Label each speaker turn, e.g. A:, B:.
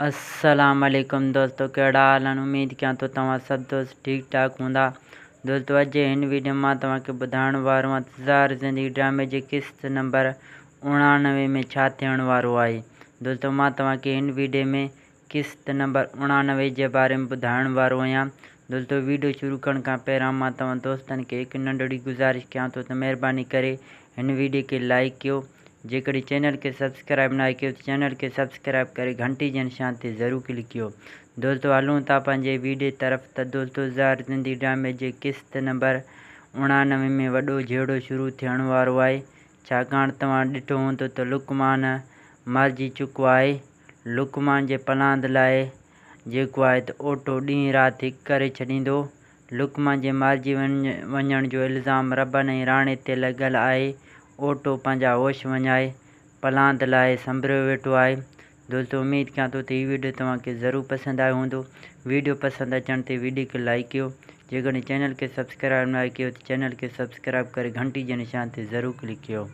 A: अस्सलाम वालेकुम दोस्तों, कहिड़ा हाल आहिनि। उम्मीद कयां थो तव्हां सभु दोस्त ठीक ठाक हूंदा। दोस्तों, अॼु जे हिन वीडियो मां तव्हांखे ॿुधाइण वारो आहियां इंतज़ार ज़िंदगी ड्रामे जे क़िस्त नंबर 99 में छा थियण वारो आहे। दोस्तों, मां तव्हांखे हिन वीडियो में क़िस्त नंबर 99 जे बारे में ॿुधाइण वारो आहियां। दोस्तों, वीडियो शुरू करण खां पहिरां मां तव्हां दोस्तनि खे हिकु नंढड़ी गुज़ारिश कयां थो त महिरबानी करे हिन वीडियो खे लाइक कयो। जेकॾहिं चैनल के सब्सक्राइब ना कयो तो चैनल के सब्सक्राइब करे घंटी जे निशान ते ज़रूर क्लिक कयो। दोस्तों, हलूं था पंहिंजे वीडियो तरफ़। त दोस्तों, ज़ार ज़िंदगी ड्रामे जे क़िस्त नंबर 99 में वॾो झेड़ो शुरू थियण वारो आहे। छाकाणि तव्हां ॾिठो हूंदो त लुकमान मरिजी चुको आहे। लुकमान जे पलांद लाइ जेको आहे त ओटो ॾींहुं राति हिकु करे छॾींदो। लुकमान जे मरिजी वञण जो इल्ज़ाम रबन ऐं राणे ते लॻल आहे। ओटो पंहिंजा होश वञाए पलांद लाइ संभरियो वेठो आहे। दोस्तों, उम्मीद कयां थो त हीउ वीडियो तव्हांखे ज़रूरु पसंदि आयो हूंदो। वीडियो पसंदि अचण ते वीडियो खे लाइक कयो। जेकॾहिं चैनल खे सब्सक्राइब न कयो त चैनल खे सब्सक्राइब करे घंटी जे निशान ते ज़रूरु क्लिक कयो।